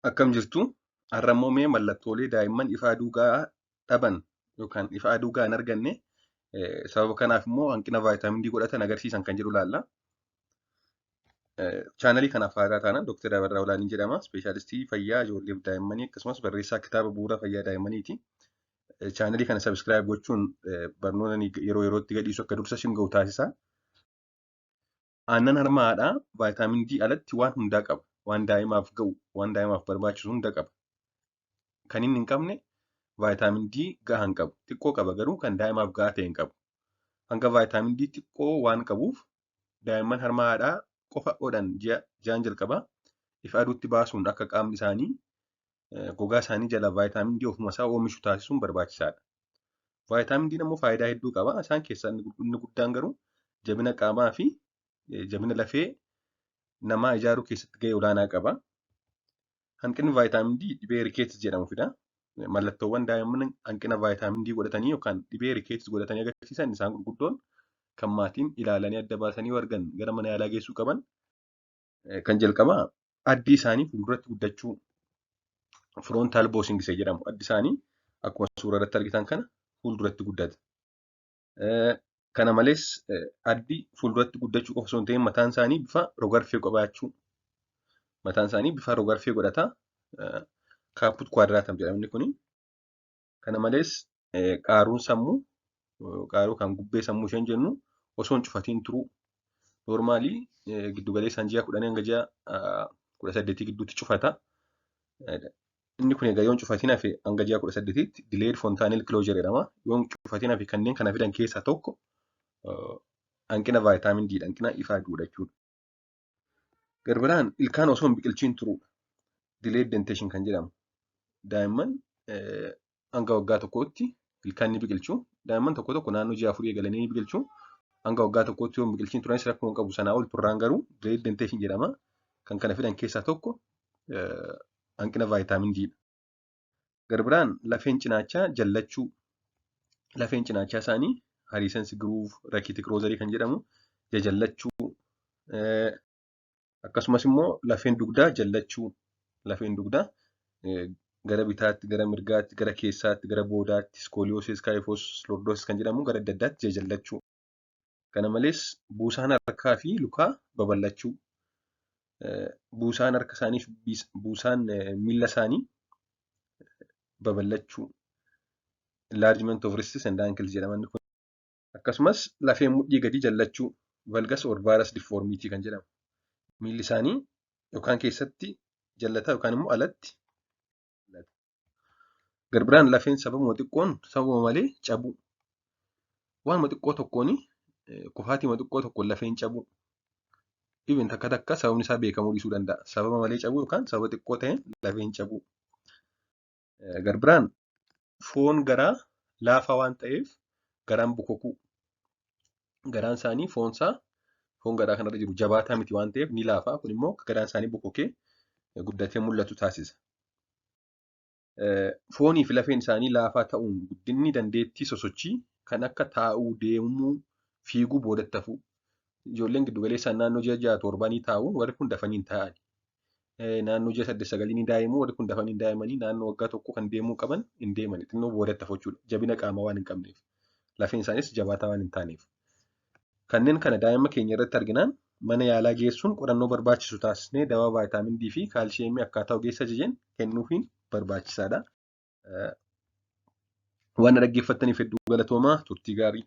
Akkam jirtu har'ammoo mee mallattoolee daa'imman ifa aduu gahaa dhaban yookaan ifa aduu gahaa hin arganne sababa kanaaf immoo hanqina vaayitaamin D godhatan agarsiisan kan jedhu ilaalla. Chaanalii kanaaf haaraa taana Dr. Abarraa Olaanii jedhama. Ispeeshaalistii fayyaa ijoolleef daa'immanii akkasumas barreessaa kitaaba bu'uura fayyaa daa'immaniiti. Chaanalii kana sabiskiraayib gochuun barnoota yeroo yerootti gadhiisu akka dursa isin ga'u taasisa. Aannan harma haadhaa vaayitaamin D alatti waan hundaa qaba. Waan daa'imaaf ga'u, waan daa'imaaf barbaachisu hunda qaba. Kan inni hin qabne vaayitaamin D gahaa hin qabu. Xiqqoo qaba garuu kan daa'imaaf gahaa ta'e hin qabu. Hanga vaayitaamin D xiqqoo waan qabuuf daa'imman harma haadhaa qofa godhan ji'aan jalqabaa ifa aduutti baasuun akka qaamni isaanii gogaa isaanii jala vaayitaamin D ofuma isaa oomishu taasisuun barbaachisaadha. Vaayitaamin D immoo faayidaa hedduu qaba. Isaan keessaa inni guddaan garuu jabina qaamaa fi jabina lafee namaa ijaaruu keessatti gahee olaanaa qaba. Hanqinni vaayitaamin D dhibee rikeetis jedhamu fida. Mallattoowwan daa'imman hanqina vaayitaamin D godhatanii yookaan dhibee rikeetis godhatanii agarsiisan isaan gurguddoon kan maatiin ilaalanii adda baasanii yoo argan gara mana yaalaa geessuu qaban. Kan jalqabaa addi isaanii fuulduratti guddachuu firoontaal boosiingisee jedhamu. Addi isaanii akkuma suura irratti argitan kana fuulduratti guddata. Kana malees addi fuulduratti guddachuu qofa osoo hin ta'in mataan isaanii bifa rogarfee qabaachuu. Mataan isaanii bifa rogarfee godhata. Kaaput kwaadiraatam jedhama inni kuni. Kana malees qaaruun sammuu, qaaruu kan gubbee sammuu isheen jennu osoo hin cufatiin turuu. Noormaalii giddugaleessaan ji'a 10 hanga ji'a 18 gidduutti cufata. Inni kun egaa yoo hin cufatiin hafe hanga ji'a 18tti delayed fontanel closure jedhama. Yoo hin cufatiin hafe kanneen kana fidan keessaa tokko hanqina vaayitaamin D hanqina ifa aduudha jechuudha. Garbiraan ilkaan osoo hin biqilchiin turuudha. Delayed dentation kan jedhamu. Daa'imman hanga waggaa tokkootti ilkaan ni biqilchu. Daa'imman tokko naannoo ji'a 4 eegalanii ni biqilchu. Hanga waggaa tokkootti yoo hin biqilchiin turanis rakkoo hin qabu. Sanaa ol turraan garuu delayed dentation jedhama. Kan kana fidan keessaa tokko hanqina vaayitaamin D dha. Garbiraan lafeen cinaachaa jallachuu. Lafeen cinaachaa isaanii hariisensi giruuf rakiitik roozarii kan jedhamu jajallachuu. Akkasumas immoo lafeen dugdaa jallachuu. Lafeen dugdaa gara bitaatti, gara mirgaatti, gara keessaatti, gara boodaatti, iskooliyoosis, kaayifoos, lordoosis kan jedhamu gara adda addaatti jajallachuu. Kana malees buusaan harkaa fi lukaa babal'achuu. Buusaan harka isaanii fi buusaan miila isaanii babal'achuu. Enlargement of wrists and ankles jedhaman kun. Akkasumas lafeen mudhii gadi jallachuu. Valgus or varus deformity kan jedhamu. Miilli isaanii yookaan keessatti jallata yookaan immoo alatti. Garbiraan lafeen sababuma xiqqoon sababuma malee cabuu. Waanuma xiqqoo tokkoon kufaatii xiqqoo tokkoon lafeen cabuu. Even takka sababni isaa beekamuu dhiisuu danda'a. Sababa malee cabuu yookaan sababa xiqqoo ta'een lafeen cabuu. Garbiraan foon garaa laafaa waan ta'eef garaan bukokuu. Garaan isaanii foon garaa kanarra jiru jabaataa miti waan ta'eef ni laafaa. Kun immoo garaan isaanii bukokee guddatee mul'atu taasisa. Foonii fi lafeen isaanii laafaa ta'uun guddinni dandeettii sosochii kan akka taa'uu, deemuu, fiiguu boodatti hafuu. Ijoolleen giddugaleessaan naannoo ji'a 6-7 ni taa'u warri kun dafanii hin taa'an. Naannoo ji'a 8-9 ni daa'imu warri kun dafanii hin daa'imanii naannoo waggaa tokko kan deemuu qaban hin deemani. Xinnoo boodatti hafu jechuudha. Jabina qaamaa waan hin qabneef. Lafeen isaanis jabaataa waan hin taaneef. Kanneen kana daa'ima keenya irratti arginaan mana yaalaa geessuun qorannoo barbaachisu taasisnee dawaa vaayitaamin D fi kaalsheemii akkaataa ogeessa ajajeen kennuufiin barbaachisaadha. Waan dhaggeeffattaniif hedduu galatoomaa turtii gaarii.